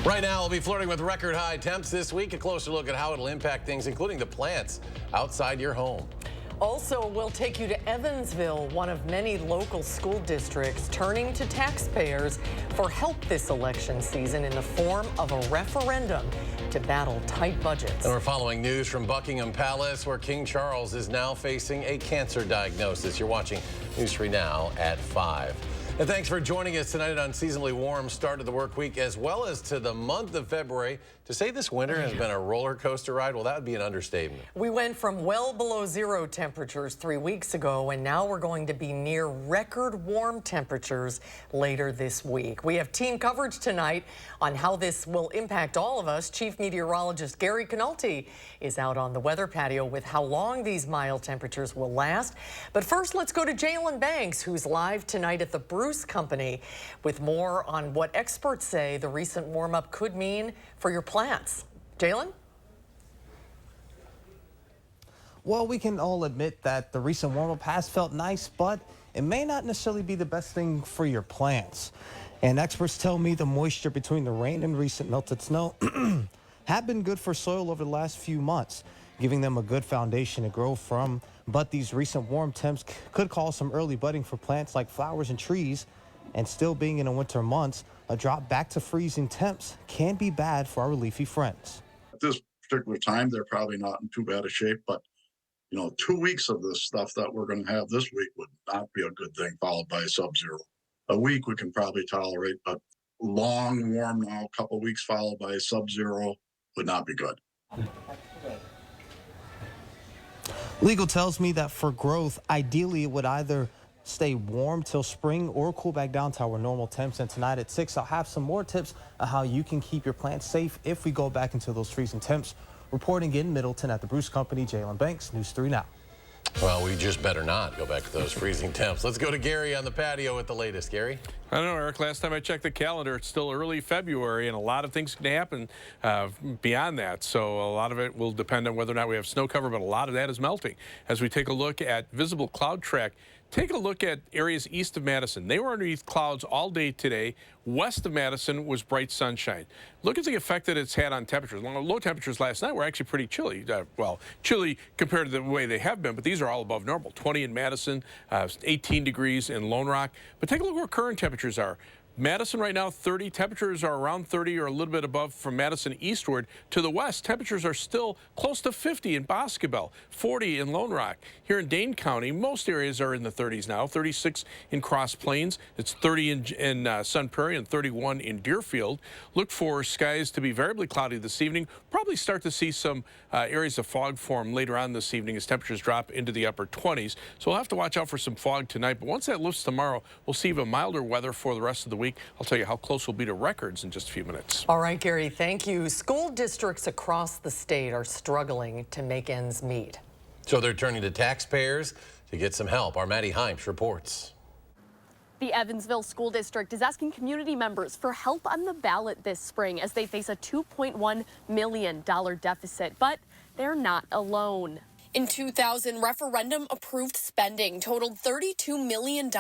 Right now, we'll be flirting with record high temps this week. A closer look at how it'll impact things, including the plants outside your home. Also, we'll take you to Evansville, one of many local school districts turning to taxpayers for help this election season in the form of a referendum to battle tight budgets. And we're following news from Buckingham Palace, where King Charles is now facing a cancer diagnosis. You're watching News 3 Now at 5. And thanks for joining us tonight on Unseasonably Warm start of the work week, as well as to the month of February. To say this winter has been a roller coaster ride, well, that would be an understatement. We went from well below zero temperatures 3 weeks ago, and now we're going to be near record warm temperatures later this week. We have team coverage tonight on how this will impact all of us. Chief Meteorologist Gary Canulti is out on the weather patio with how long these mild temperatures will last. But first, let's go to Jalen Banks, who's live tonight at the Bruce Company with more on what experts say the recent warm-up could mean for your plants. Jalen? Well, we can all admit that the recent warm-up has felt nice, but it may not necessarily be the best thing for your plants. And experts tell me the moisture between the rain and recent melted snow have been good for soil over the last few months, giving them a good foundation to grow from. But these recent warm temps could cause some early budding for plants like flowers and trees. And still being in the winter months, a drop back to freezing temps can be bad for our leafy friends. At this particular time, they're probably not in too bad a shape, but 2 weeks of this stuff that we're going to have this week would not be a good thing, followed by a sub-zero. A week we can probably tolerate, but long warm now, a couple of weeks followed by a sub-zero would not be good. Legal tells me that for growth, ideally it would either stay warm till spring or cool back down to our normal temps. And tonight at 6, I'll have some more tips on how you can keep your plants safe if we go back into those freezing temps. Reporting in Middleton at the Bruce Company, Jalen Banks, News 3 Now. Well, we just better not go back to those freezing temps. Let's go to Gary on the patio with the latest. Gary? I don't know, Eric. Last time I checked the calendar, it's still early February, and a lot of things can happen beyond that. So a lot of it will depend on whether or not we have snow cover, but a lot of that is melting. As we take a look at visible cloud track, take a look at areas east of Madison. They were underneath clouds all day today. West of Madison was bright sunshine. Look at the effect that it's had on temperatures. Low temperatures last night were actually pretty chilly. Well, chilly compared to the way they have been, but these are all above normal. 20 in Madison, 18 degrees in Lone Rock. But take a look where current temperatures are. Madison right now, 30. Temperatures are around 30 or a little bit above from Madison eastward. To the west, temperatures are still close to 50 in Boscobel, 40 in Lone Rock. Here in Dane County, most areas are in the 30s now, 36 in Cross Plains. It's 30 in Sun Prairie and 31 in Deerfield. Look for skies to be variably cloudy this evening. Probably start to see some areas of fog form later on this evening as temperatures drop into the upper 20s. So we'll have to watch out for some fog tonight. But once that lifts tomorrow, we'll see even milder weather for the rest of the week. I'll tell you how close we'll be to records in just a few minutes. All right, Gary, thank you. School districts across the state are struggling to make ends meet. So they're turning to taxpayers to get some help. Our Maddie Heimsch reports. The Evansville School District is asking community members for help on the ballot this spring as they face a $2.1 million deficit, but they're not alone. In 2000, referendum-approved spending totaled $32 million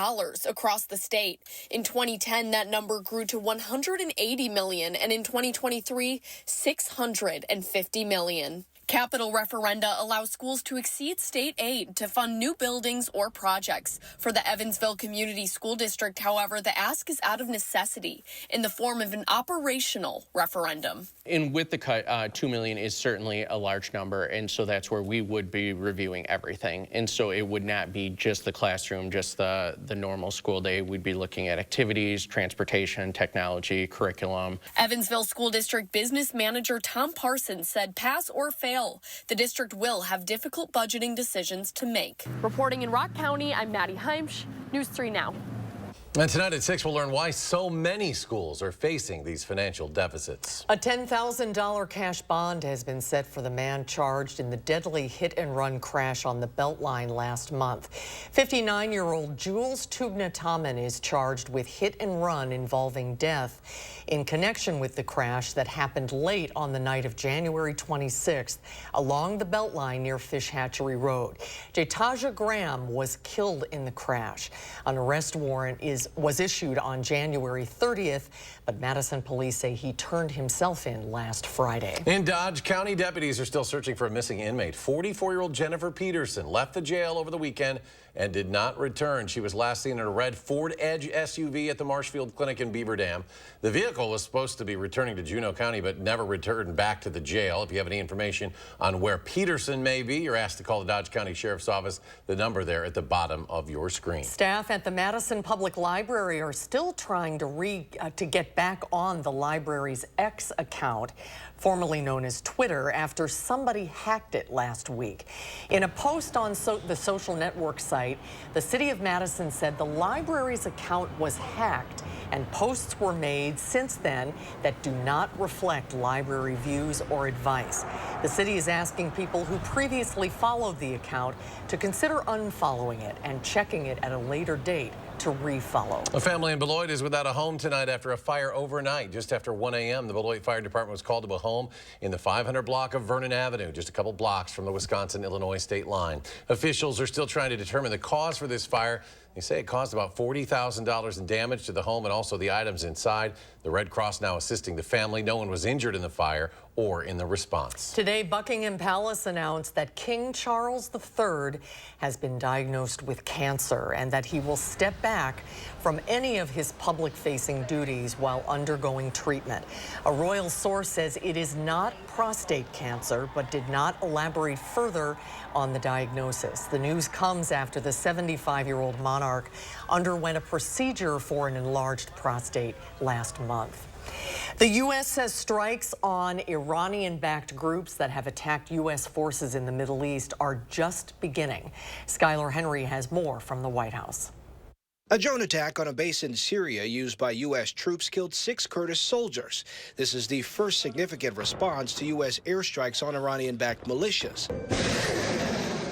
across the state. In 2010, that number grew to $180 million, and in 2023, $650 million. Capital referenda allow schools to exceed state aid to fund new buildings or projects. For the Evansville Community School District, however, the ask is out of necessity in the form of an operational referendum. And with the cut, $2 million is certainly a large number, and so that's where we would be reviewing everything. And so it would not be just the classroom, just the normal school day. We'd be looking at activities, transportation, technology, curriculum. Evansville School District Business Manager Tom Parsons said pass or fail, the district will have difficult budgeting decisions to make. Reporting in Rock County, I'm Maddie Heimsch, News 3 Now. And tonight at 6, we'll learn why so many schools are facing these financial deficits. A $10,000 cash bond has been set for the man charged in the deadly hit-and-run crash on the Beltline last month. 59-year-old Jules Tubna-Taman is charged with hit-and-run involving death in connection with the crash that happened late on the night of January 26th along the Beltline near Fish Hatchery Road. Jataja Graham was killed in the crash. An arrest warrant is was issued on January 30th, but Madison police say he turned himself in last Friday. In Dodge County, deputies are still searching for a missing inmate. 44-year-old Jennifer Peterson left the jail over the weekend and did not return. She was last seen in a red Ford Edge SUV at the Marshfield Clinic in Beaver Dam. The vehicle was supposed to be returning to Juneau County, but never returned back to the jail. If you have any information on where Peterson may be, you're asked to call the Dodge County Sheriff's Office. The number there at the bottom of your screen. Staff at the Madison Public Library are still trying to get back on the library's X account, formerly known as Twitter, after somebody hacked it last week. In a post on the social network site, the city of Madison said the library's account was hacked and posts were made since then that do not reflect library views or advice. The city is asking people who previously followed the account to consider unfollowing it and checking it at a later date to refollow. A family in Beloit is without a home tonight after a fire overnight. Just after 1 a.m., the Beloit Fire Department was called to a home in the 500 block of Vernon Avenue, just a couple blocks from the Wisconsin-Illinois state line. Officials are still trying to determine the cause for this fire. They say it caused about $40,000 in damage to the home and also the items inside. The Red Cross now assisting the family. No one was injured in the fire or in the response. Today, Buckingham Palace announced that King Charles III has been diagnosed with cancer and that he will step back from any of his public-facing duties while undergoing treatment. A royal source says it is not prostate cancer, but did not elaborate further on the diagnosis. The news comes after the 75-year-old monarch underwent a procedure for an enlarged prostate last month. The U.S. says strikes on Iranian-backed groups that have attacked U.S. forces in the Middle East are just beginning. Skylar Henry has more from the White House. A drone attack on a base in Syria used by U.S. troops killed 6 Kurdish soldiers. This is the first significant response to U.S. airstrikes on Iranian-backed militias.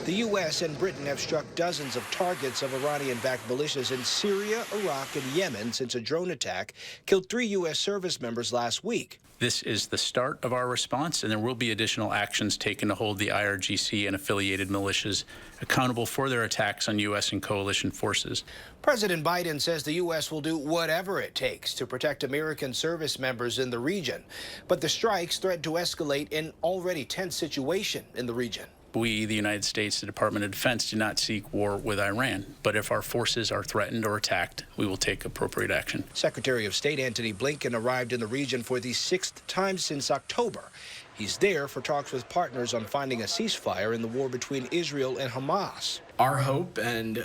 The U.S. and Britain have struck dozens of targets of Iranian-backed militias in Syria, Iraq, and Yemen since a drone attack killed 3 U.S. service members last week. This is the start of our response, and there will be additional actions taken to hold the IRGC and affiliated militias accountable for their attacks on U.S. and coalition forces. President Biden says the U.S. will do whatever it takes to protect American service members in the region. But the strikes threaten to escalate an already tense situation in the region. We, the United States, the Department of Defense, do not seek war with Iran. But if our forces are threatened or attacked, we will take appropriate action. Secretary of State Antony Blinken arrived in the region for the 6th time since October. He's there for talks with partners on finding a ceasefire in the war between Israel and Hamas. Our hope, and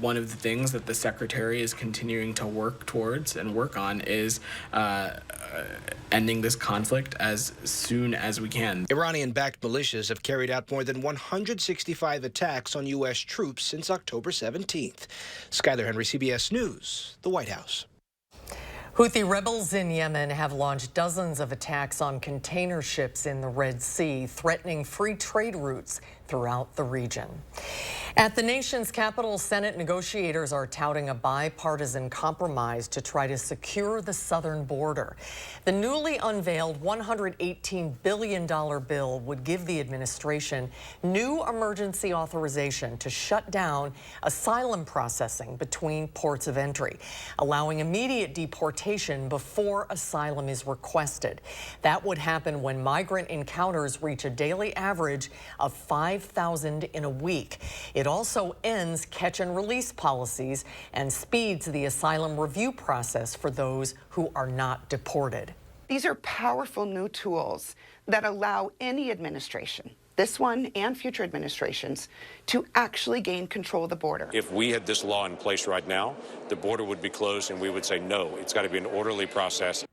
one of the things that the Secretary is continuing to work towards and work on, is ending this conflict as soon as we can. Iranian-backed militias have carried out more than 165 attacks on U.S. troops since October 17th. Skylar Henry, CBS News, the White House. Houthi rebels in Yemen have launched dozens of attacks on container ships in the Red Sea, threatening free trade routes throughout the region. At the nation's capital, Senate negotiators are touting a bipartisan compromise to try to secure the southern border. The newly unveiled $118 billion bill would give the administration new emergency authorization to shut down asylum processing between ports of entry, allowing immediate deportation before asylum is requested. That would happen when migrant encounters reach a daily average of 5,000 in a week. It also ends catch and release policies and speeds the asylum review process for those who are not deported. These are powerful new tools that allow any administration, this one and future administrations, to actually gain control of the border. If we had this law in place right now, the border would be closed and we would say, no, it's got to be an orderly process.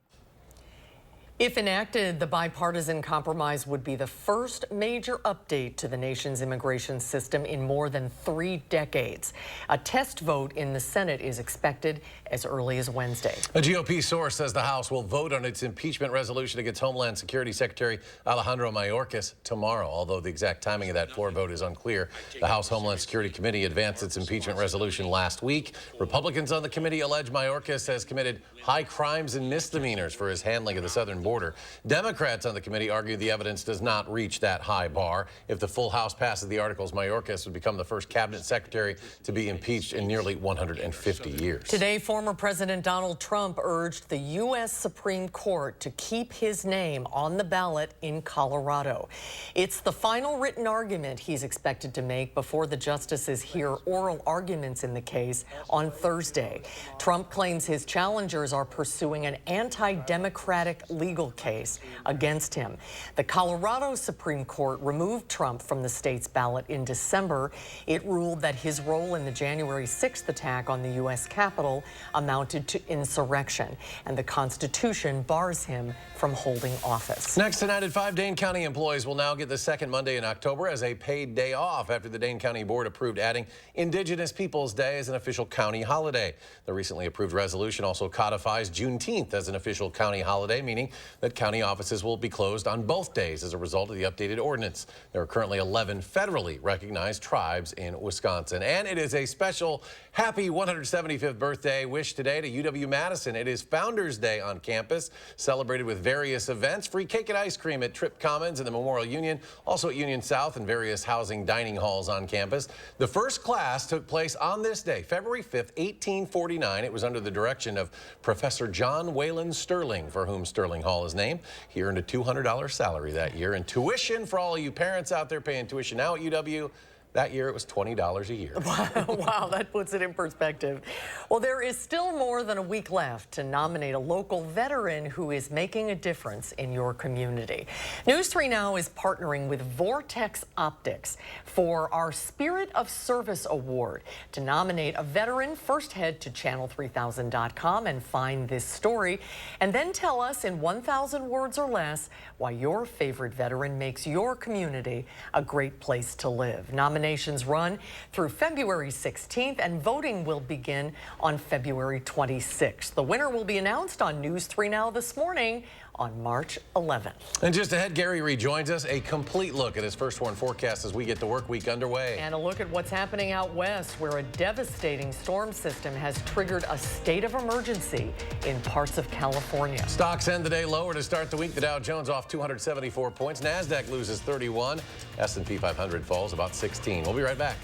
If enacted, the bipartisan compromise would be the first major update to the nation's immigration system in more than 3 decades. A test vote in the Senate is expected as early as Wednesday. A GOP source says the House will vote on its impeachment resolution against Homeland Security Secretary Alejandro Mayorkas tomorrow, although the exact timing of that floor vote is unclear. The House Homeland Security Committee advanced its impeachment resolution last week. Republicans on the committee allege Mayorkas has committed high crimes and misdemeanors for his handling of the southern border. border. Democrats on the committee argue the evidence does not reach that high bar. If the full House passes the articles, Mayorkas would become the first cabinet secretary to be impeached in nearly 150 years. Today, former President Donald Trump urged the U.S. Supreme Court to keep his name on the ballot in Colorado. It's the final written argument he's expected to make before the justices hear oral arguments in the case on Thursday. Trump claims his challengers are pursuing an anti-democratic legal case against him. The Colorado Supreme Court removed Trump from the state's ballot in December. It ruled that his role in the January 6th attack on the U.S. Capitol amounted to insurrection, and the Constitution bars him from holding office. Next tonight at 5, Dane County employees will now get the second Monday in October as a paid day off after the Dane County Board approved adding Indigenous Peoples Day as an official county holiday. The recently approved resolution also codifies Juneteenth as an official county holiday, meaning that county offices will be closed on both days as a result of the updated ordinance. There are currently 11 federally recognized tribes in Wisconsin. And it is a special happy 175th birthday wish today to UW-Madison. It is Founders Day on campus, celebrated with various events, free cake and ice cream at Tripp Commons and the Memorial Union, also at Union South and various housing dining halls on campus. The first class took place on this day, February 5th, 1849. It was under the direction of Professor John Wayland Sterling, for whom Sterling Hall is named. He earned a $200 salary that year, and tuition for all you parents out there paying tuition now at UW, that year, it was $20 a year. Wow, that puts it in perspective. Well, there is still more than a week left to nominate a local veteran who is making a difference in your community. News 3 Now is partnering with Vortex Optics for our Spirit of Service Award. To nominate a veteran, first head to channel3000.com and find this story, and then tell us in 1,000 words or less why your favorite veteran makes your community a great place to live. Nominations run through February 16th, and voting will begin on February 26th. The winner will be announced on News 3 Now this morning on March 11th. And just ahead, Gary rejoins us. A complete look at his first sworn forecast as we get the work week underway. And a look at what's happening out west, where a devastating storm system has triggered a state of emergency in parts of California. Stocks end the day lower to start the week. The Dow Jones off 274 points. NASDAQ loses 31. S&P 500 falls about 16. We'll be right back.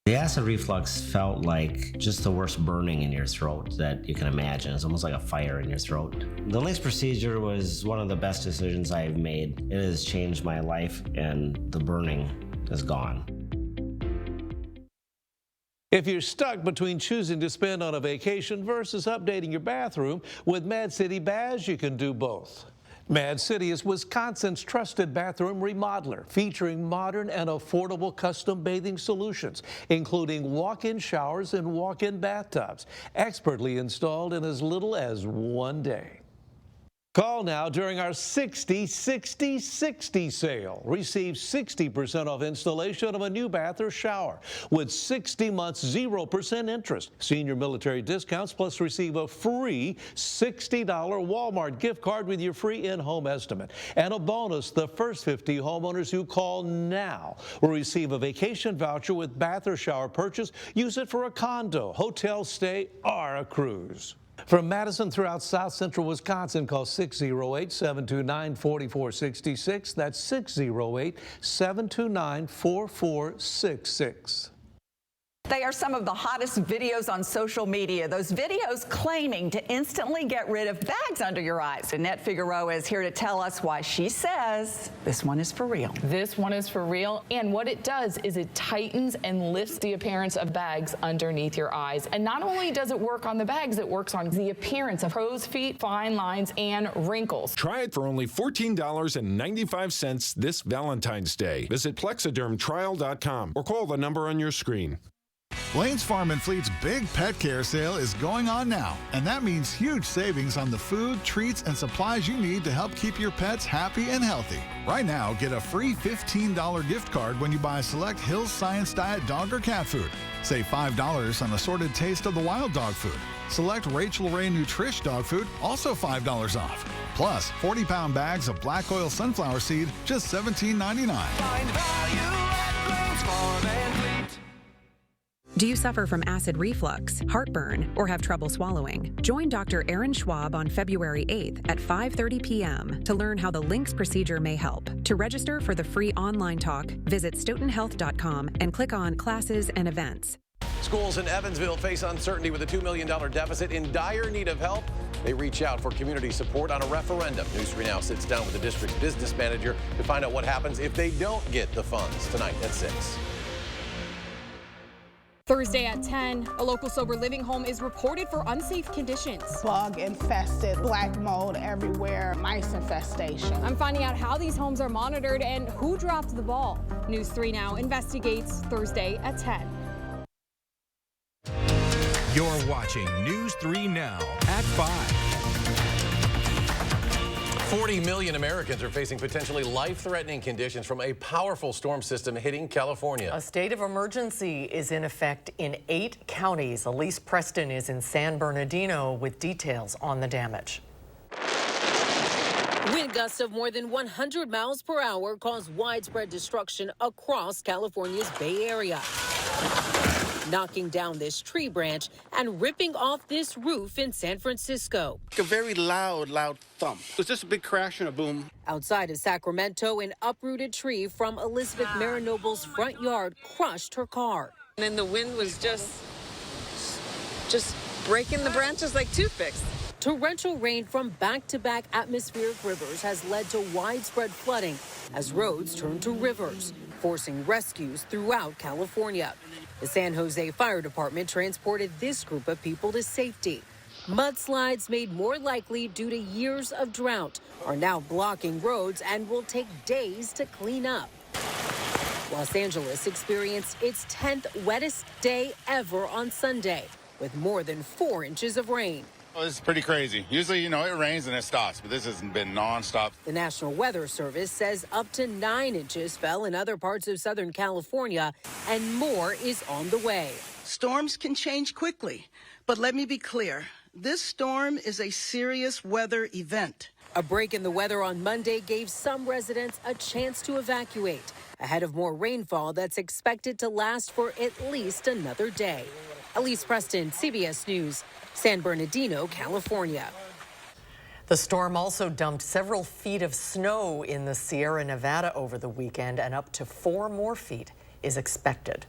The acid reflux felt like just the worst burning in your throat that you can imagine. It's almost like a fire in your throat. The LINX procedure was one of the best decisions I've made. It has changed my life, and the burning is gone. If you're stuck between choosing to spend on a vacation versus updating your bathroom, with Mad City Baths, you can do both. Mad City is Wisconsin's trusted bathroom remodeler, featuring modern and affordable custom bathing solutions, including walk-in showers and walk-in bathtubs, expertly installed in as little as 1 day. Call now during our 60-60-60 sale. Receive 60% off installation of a new bath or shower with 60 months 0% interest. Senior military discounts, plus receive a free $60 Walmart gift card with your free in-home estimate. And a bonus, the first 50 homeowners who call now will receive a vacation voucher with bath or shower purchase. Use it for a condo, hotel stay, or a cruise. From Madison throughout South Central Wisconsin, call 608-729-4466. That's 608-729-4466. They are some of the hottest videos on social media. Those videos claiming to instantly get rid of bags under your eyes. Annette Figueroa is here to tell us why she says this one is for real. This one is for real, and what it does is it tightens and lifts the appearance of bags underneath your eyes. And not only does it work on the bags, it works on the appearance of crow's feet, fine lines, and wrinkles. Try it for only $14.95 this Valentine's Day. Visit plexidermtrial.com or call the number on your screen. Lane's Farm and Fleet's big pet care sale is going on now, and that means huge savings on the food, treats, and supplies you need to help keep your pets happy and healthy. Right now, get a free $15 gift card when you buy select Hill's Science Diet dog or cat food. Save $5 on assorted Taste of the Wild dog food. Select Rachel Ray Nutrish dog food, also $5 off. Plus, 40-pound bags of black oil sunflower seed, just $17.99. Find value at Lane's Farm and Fleet. Do you suffer from acid reflux, heartburn, or have trouble swallowing? Join Dr. Aaron Schwab on February 8th at 5:30 p.m. to learn how the LINX procedure may help. To register for the free online talk, visit stoughtonhealth.com and click on Classes and Events. Schools in Evansville face uncertainty with a $2 million deficit, in dire need of help. They reach out for community support on a referendum. News 3 Now sits down with the district's business manager to find out what happens if they don't get the funds. Tonight at 6. Thursday at 10, a local sober living home is reported for unsafe conditions. Bug infested, black mold everywhere, mice infestation. I'm finding out how these homes are monitored and who dropped the ball. News 3 Now investigates Thursday at 10. You're watching News 3 Now at 5. 40 million Americans are facing potentially life-threatening conditions from a powerful storm system hitting California. A state of emergency is in effect in 8 counties. Elise Preston is in San Bernardino with details on the damage. Wind gusts of more than 100 miles per hour caused widespread destruction across California's Bay Area, knocking down this tree branch and ripping off this roof in San Francisco. A very loud thump. It was just a big crash and a boom. Outside of Sacramento, an uprooted tree from Elizabeth Marinoble's front yard crushed her car. And then the wind was just breaking the branches like toothpicks. Torrential rain from back-to-back atmospheric rivers has led to widespread flooding as roads turn to rivers, forcing rescues throughout California. The San Jose Fire Department transported this group of people to safety. Mudslides made more likely due to years of drought are now blocking roads and will take days to clean up. Los Angeles experienced its 10th wettest day ever on Sunday, with more than 4 inches of rain. Well, it's pretty crazy. Usually, it rains and it stops, but this has been nonstop. The National Weather Service says up to 9 inches fell in other parts of Southern California, and more is on the way. Storms can change quickly, but let me be clear. This storm is a serious weather event. A break in the weather on Monday gave some residents a chance to evacuate ahead of more rainfall that's expected to last for at least another day. Elise Preston, CBS News, San Bernardino, California. The storm also dumped several feet of snow in the Sierra Nevada over the weekend, and up to 4 more feet is expected.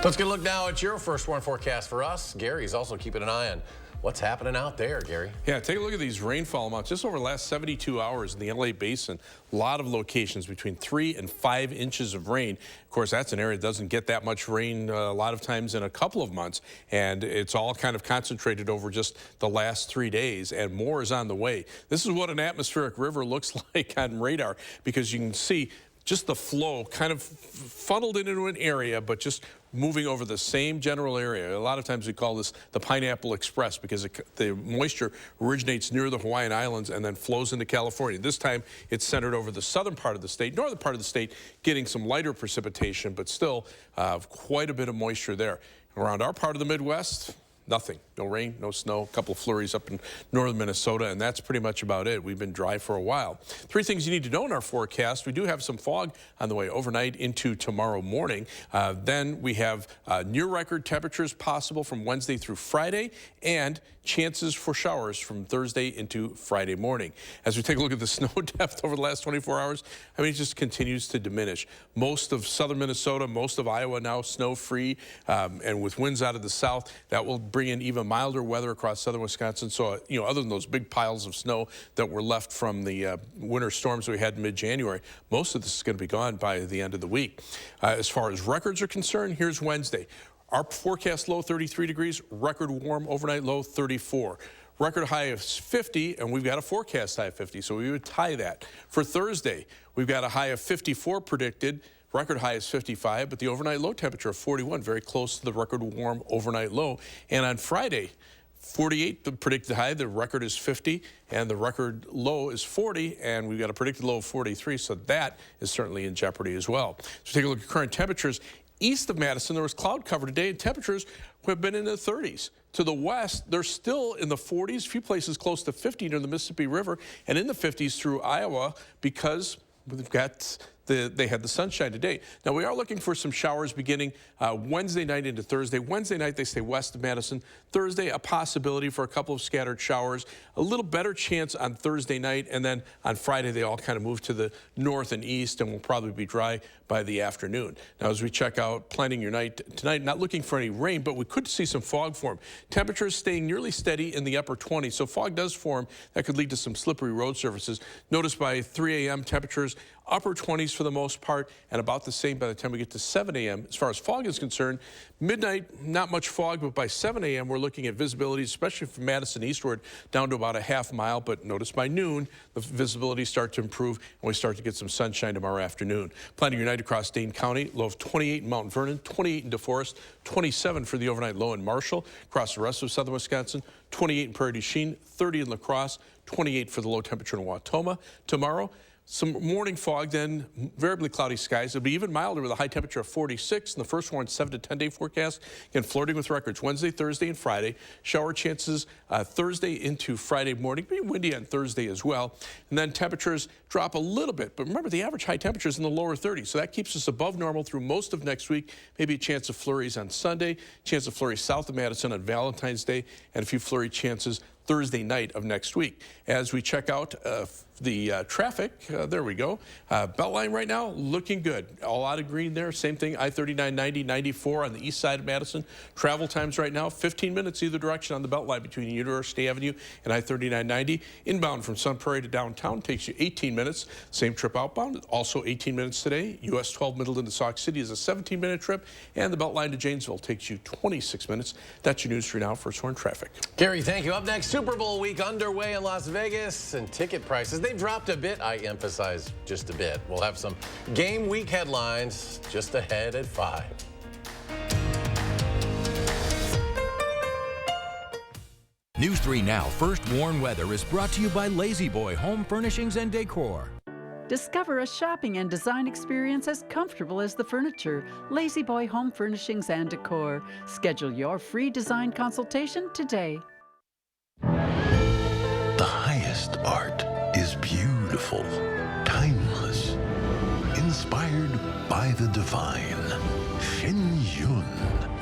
Let's get a look now at your first warn forecast for us. Gary's also keeping an eye on what's happening out there, Gary. Yeah, take a look at these rainfall amounts. Just over the last 72 hours in the LA basin, a lot of locations between 3 and 5 inches of rain. Of course, that's an area that doesn't get that much rain a lot of times in a couple of months, and it's all kind of concentrated over just the last 3 days, and more is on the way. This is what an atmospheric river looks like on radar, because you can see just the flow kind of funneled into an area, but just moving over the same general area. A lot of times we call this the Pineapple Express, because the moisture originates near the Hawaiian Islands and then flows into California. This time it's centered over the southern part of the state, northern part of the state, getting some lighter precipitation, but still quite a bit of moisture there. Around our part of the Midwest, nothing. No rain, no snow, a couple of flurries up in northern Minnesota, and that's pretty much about it. We've been dry for a while. 3 things you need to know in our forecast. We do have some fog on the way overnight into tomorrow morning. Then we have near record temperatures possible from Wednesday through Friday, and chances for showers from Thursday into Friday morning. As we take a look at the snow depth over the last 24 hours, I mean, it just continues to diminish. Most of southern Minnesota, most of Iowa now snow-free, and with winds out of the south, that will bring in even milder weather across southern Wisconsin. So, other than those big piles of snow that were left from the winter storms we had in mid-January, most of this is going to be gone by the end of the week. As far as records are concerned, here's Wednesday. Our forecast low 33 degrees, record warm overnight low 34. Record high of 50, and we've got a forecast high of 50, so we would tie that. For Thursday, we've got a high of 54 predicted. Record high is 55, but the overnight low temperature of 41, very close to the record warm overnight low. And on Friday, 48, the predicted high, the record is 50, and the record low is 40, and we've got a predicted low of 43, so that is certainly in jeopardy as well. So take a look at current temperatures. East of Madison, there was cloud cover today, and temperatures have been in the 30s. To the west, they're still in the 40s, a few places close to 50 near the Mississippi River, and in the 50s through Iowa, because we've got they had the sunshine today. Now, we are looking for some showers beginning Wednesday night into Thursday. Wednesday night, they stay west of Madison. Thursday, a possibility for a couple of scattered showers. A little better chance on Thursday night, and then on Friday, they all kind of move to the north and east and will probably be dry by the afternoon. Now, as we check out planning your night tonight, not looking for any rain, but we could see some fog form. Temperatures staying nearly steady in the upper 20s, so fog does form. That could lead to some slippery road surfaces. Notice by 3 a.m. temperatures upper 20s for the most part, and about the same by the time we get to 7 a.m. As far as fog is concerned, midnight, not much fog, but by 7 a.m. we're looking at visibility, especially from Madison eastward, down to about a half mile. But notice by noon, the visibility starts to improve, and we start to get some sunshine tomorrow afternoon. Planning your night across Dane County, low of 28 in Mount Vernon, 28 in DeForest, 27 for the overnight low in Marshall. Across the rest of southern Wisconsin, 28 in Prairie du Chien, 30 in La Crosse, 28 for the low temperature in Wautoma. Tomorrow, some morning fog, then variably cloudy skies. It'll be even milder with a high temperature of 46 in the first warned 7 to 10 day forecast. Again, flirting with records Wednesday, Thursday, and Friday. Shower chances Thursday into Friday morning. Be windy on Thursday as well. And then temperatures drop a little bit. But remember, the average high temperature is in the lower 30s. So that keeps us above normal through most of next week. Maybe a chance of flurries on Sunday, chance of flurries south of Madison on Valentine's Day, and a few flurry chances Thursday night of next week. As we check out the traffic, there we go. Beltline right now looking good. All out of green there. Same thing, I-39, 90, 94 on the east side of Madison. Travel times right now, 15 minutes either direction on the Beltline between University Avenue and I-39, 90. Inbound from Sun Prairie to downtown takes you 18 minutes. Same trip outbound, also 18 minutes today. US 12 Middleton to Sauk City is a 17-minute trip, and the Beltline to Janesville takes you 26 minutes. That's your news for now. First Horn traffic. Gary, thank you. Up next, Super Bowl week underway in Las Vegas, and ticket prices, they've dropped a bit. I emphasize just a bit. We'll have some game week headlines just ahead at 5. News 3 Now First Warn Weather is brought to you by Lazy Boy Home Furnishings and Decor. Discover a shopping and design experience as comfortable as the furniture. Lazy Boy Home Furnishings and Decor. Schedule your free design consultation today. The highest art is beautiful, timeless, inspired by the divine. Shen Yun.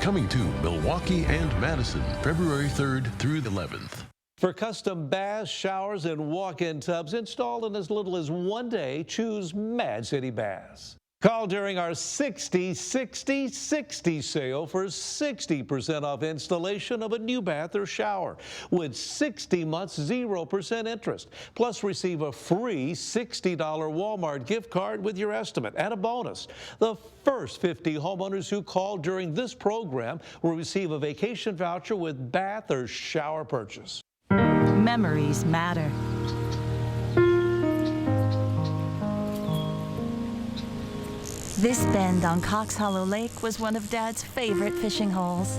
Coming to Milwaukee and Madison, February 3rd through the 11th. For custom baths, showers, and walk-in tubs installed in as little as 1 day, choose Mad City Baths. Call during our 60-60-60 sale for 60% off installation of a new bath or shower with 60 months 0% interest. Plus receive a free $60 Walmart gift card with your estimate and a bonus. The first 50 homeowners who call during this program will receive a vacation voucher with bath or shower purchase. Memories matter. This bend on Cox Hollow Lake was one of Dad's favorite fishing holes.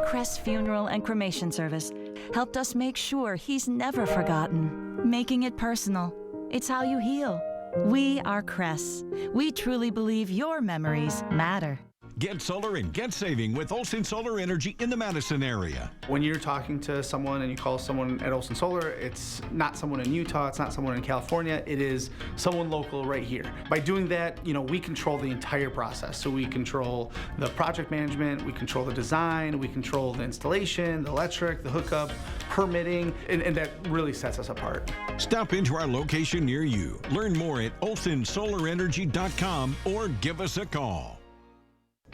Crest Funeral and Cremation Service helped us make sure he's never forgotten. Making it personal. It's how you heal. We are Crest. We truly believe your memories matter. Get solar and get saving with Olson Solar Energy in the Madison area. When you're talking to someone and you call someone at Olson Solar, it's not someone in Utah, it's not someone in California, it is someone local right here. By doing that, we control the entire process. So we control the project management, we control the design, we control the installation, the electric, the hookup, permitting, and that really sets us apart. Stop into our location near you. Learn more at olsonsolarenergy.com or give us a call.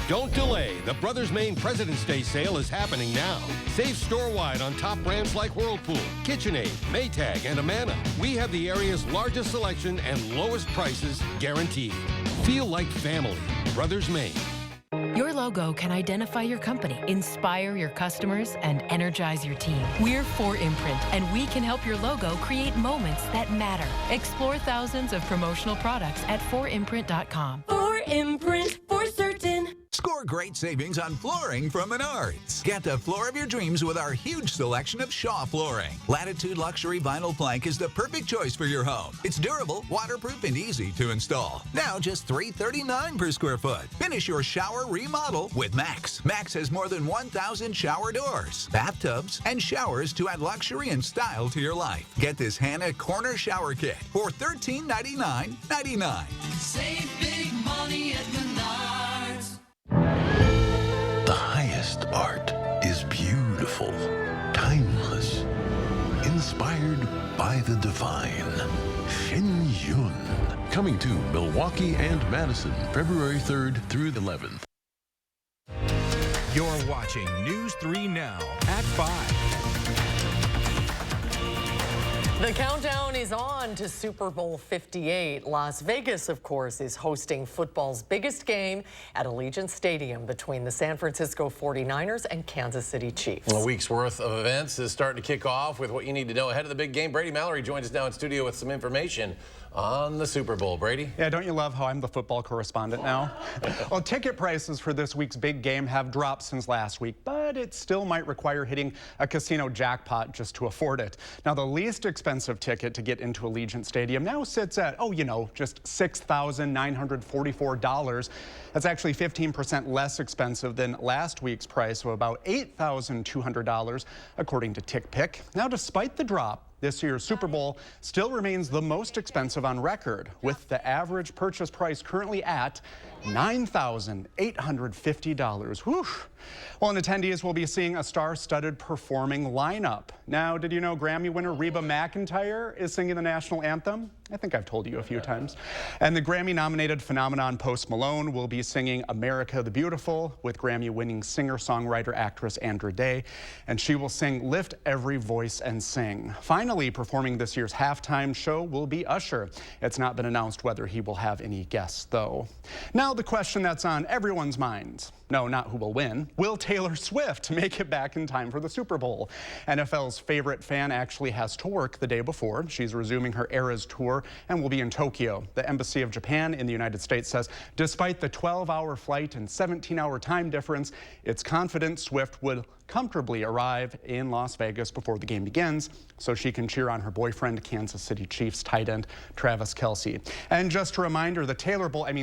Don't delay. The Brothers Maine President's Day sale is happening now. Save store-wide on top brands like Whirlpool, KitchenAid, Maytag, and Amana. We have the area's largest selection and lowest prices guaranteed. Feel like family. Brothers Maine. Your logo can identify your company, inspire your customers, and energize your team. We're 4imprint, and we can help your logo create moments that matter. Explore thousands of promotional products at 4imprint.com. 4imprint, for certain. Score more great savings on flooring from Menards. Get the floor of your dreams with our huge selection of Shaw flooring. Latitude Luxury Vinyl Plank is the perfect choice for your home. It's durable, waterproof, and easy to install. Now just $339 per square foot. Finish your shower remodel with Max. Max has more than 1,000 shower doors, bathtubs, and showers to add luxury and style to your life. Get this Hannah Corner Shower Kit for $1399.99. Save big money at Menards. The highest art is beautiful, timeless, inspired by the divine. Shen Yun. Coming to Milwaukee and Madison, February 3rd through the 11th. You're watching News 3 Now at 5. The countdown is on to Super Bowl 58. Las Vegas, of course, is hosting football's biggest game at Allegiant Stadium between the San Francisco 49ers and Kansas City Chiefs. A week's worth of events is starting to kick off with what you need to know ahead of the big game. Brady Mallory joins us now in studio with some information on the Super Bowl. Brady? Yeah, don't you love how I'm the football correspondent now? Well, ticket prices for this week's big game have dropped since last week, but it still might require hitting a casino jackpot just to afford it. Now, the least expensive ticket to get into Allegiant Stadium now sits at, just $6,944. That's actually 15% less expensive than last week's price of about $8,200, according to TickPick. Now, despite the drop, this year's Super Bowl still remains the most expensive on record, with the average purchase price currently at $9,850. Whew. Well, and attendees will be seeing a star-studded performing lineup. Now, did you know Grammy winner Reba McEntire is singing the national anthem? I think I've told you a few times. And the Grammy-nominated phenomenon Post Malone will be singing America the Beautiful with Grammy-winning singer-songwriter actress Andra Day. And she will sing Lift Every Voice and Sing. Finally, performing this year's halftime show will be Usher. It's not been announced whether he will have any guests, though. Now, the question that's on everyone's minds. No, not who will win. Will Taylor Swift make it back in time for the Super Bowl? NFL's favorite fan actually has to work the day before. She's resuming her Eras tour and will be in Tokyo. The Embassy of Japan in the United States says despite the 12-hour flight and 17-hour time difference, it's confident Swift would comfortably arrive in Las Vegas before the game begins so she can cheer on her boyfriend, Kansas City Chiefs tight end Travis Kelce. And just a reminder, the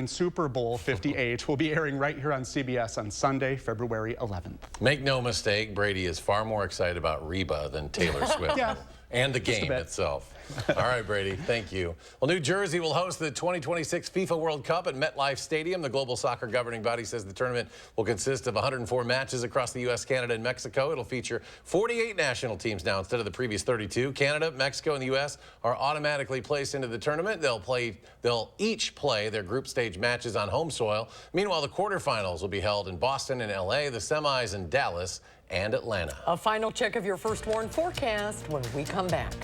Super Bowl 58 will be airing right here on CBS on Sunday, February 11th. Make no mistake, Brady is far more excited about Reba than Taylor Swift. Yeah. And the game itself. All right, Brady, thank you. Well, New Jersey will host the 2026 FIFA World Cup at MetLife Stadium. The global soccer governing body says the tournament will consist of 104 matches across the U.S., Canada, and Mexico. It'll feature 48 national teams now instead of the previous 32. Canada, Mexico, and the U.S. are automatically placed into the tournament. They'll each play their group stage matches on home soil. Meanwhile, the quarterfinals will be held in Boston and L.A., the semis in Dallas and Atlanta. A final check of your First Warn forecast when we come back.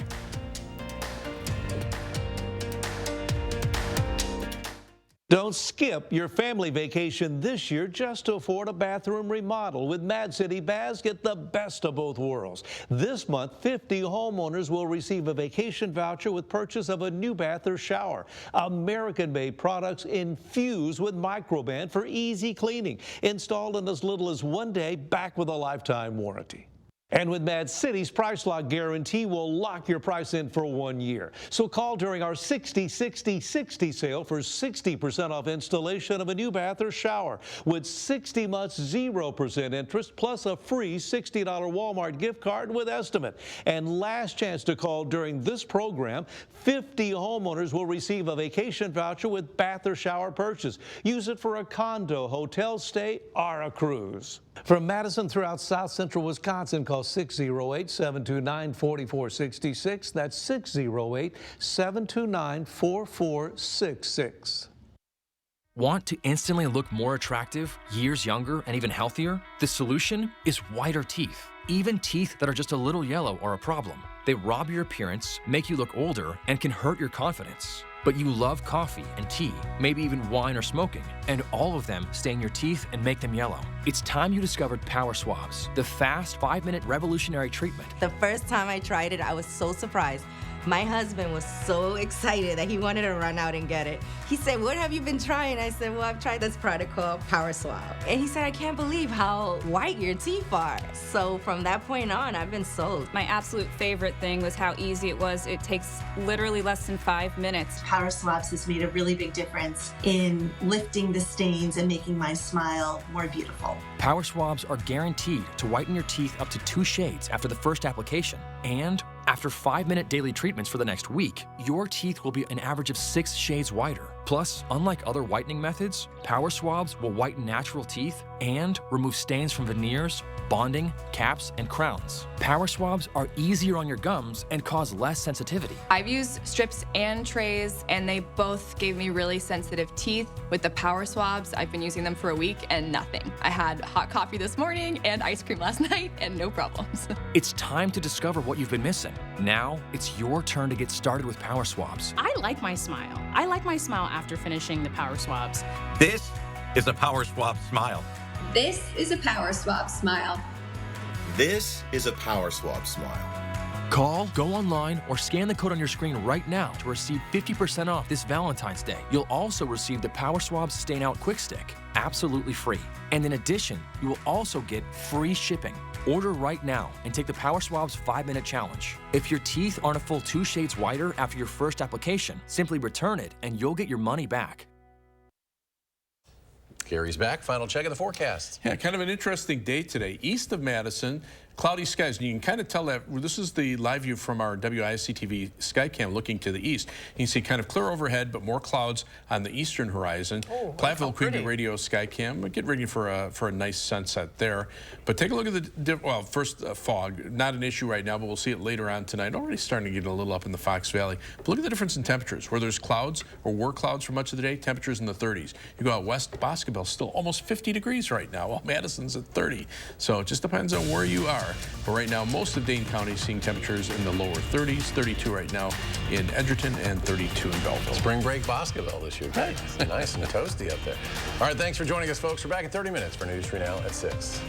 Don't skip your family vacation this year just to afford a bathroom remodel. With Mad City Baths, get the best of both worlds. This month, 50 homeowners will receive a vacation voucher with purchase of a new bath or shower. American-made products infused with Microban for easy cleaning. Installed in as little as 1 day, back with a lifetime warranty. And with Mad City's Price Lock Guarantee, we'll lock your price in for 1 year. So call during our 60-60-60 sale for 60% off installation of a new bath or shower with 60 months 0% interest plus a free $60 Walmart gift card with estimate. And last chance to call during this program, 50 homeowners will receive a vacation voucher with bath or shower purchase. Use it for a condo, hotel stay, or a cruise. From Madison throughout South Central Wisconsin, call 608-729-4466. That's 608-729-4466. Want to instantly look more attractive, years younger, and even healthier? The solution is whiter teeth. Even teeth that are just a little yellow are a problem. They rob your appearance, make you look older, and can hurt your confidence. But you love coffee and tea, maybe even wine or smoking, and all of them stain your teeth and make them yellow. It's time you discovered Power Swabs, the fast 5-minute revolutionary treatment. The first time I tried it, I was so surprised My husband was so excited that he wanted to run out and get it. He said, "What have you been trying?" I said, "Well, I've tried this product called Power Swab." And he said, "I can't believe how white your teeth are." So from that point on, I've been sold. My absolute favorite thing was how easy it was. It takes literally less than 5 minutes. Power Swabs has made a really big difference in lifting the stains and making my smile more beautiful. Power Swabs are guaranteed to whiten your teeth up to 2 shades after the first application. And after 5-minute daily treatments for the next week, your teeth will be an average of 6 shades whiter. Plus, unlike other whitening methods, Power Swabs will whiten natural teeth and remove stains from veneers, bonding, caps, and crowns. Power Swabs are easier on your gums and cause less sensitivity. I've used strips and trays, and they both gave me really sensitive teeth. With the Power Swabs, I've been using them for a week and nothing. I had hot coffee this morning and ice cream last night and no problems. It's time to discover what you've been missing. Now, it's your turn to get started with Power Swabs. I like my smile. I like my smile after finishing the Power Swabs. This is a Power Swab smile. This is a Power Swab smile. This is a Power Swab smile. Call, go online, or scan the code on your screen right now to receive 50% off this Valentine's Day. You'll also receive the Power Swabs Stain Out Quick Stick, absolutely free. And in addition, you will also get free shipping. Order right now and take the Power Swabs 5-minute challenge. If your teeth aren't a full 2 shades whiter after your first application, simply return it and you'll get your money back. Gary's back. Final check of the forecast. Yeah, kind of an interesting day today. East of Madison, cloudy skies. And you can kind of tell that this is the live view from our WISC-TV Skycam looking to the east. You can see kind of clear overhead, but more clouds on the eastern horizon. Oh, Platteville Creek Radio Skycam. Get ready for a nice sunset there. But take a look at the, well, first fog. Not an issue right now, but we'll see it later on tonight. Already starting to get a little up in the Fox Valley. But look at the difference in temperatures. Where there's clouds or were clouds for much of the day, temperatures in the 30s. You go out west, Boscobel, still almost 50 degrees right now, while Madison's at 30. So it just depends on where you are. But right now, most of Dane County is seeing temperatures in the lower 30s, 32 right now in Edgerton and 32 in Belleville. Spring break Boscobel this year. It's nice and toasty up there. All right, thanks for joining us, folks. We're back in 30 minutes for News 3 Now at 6.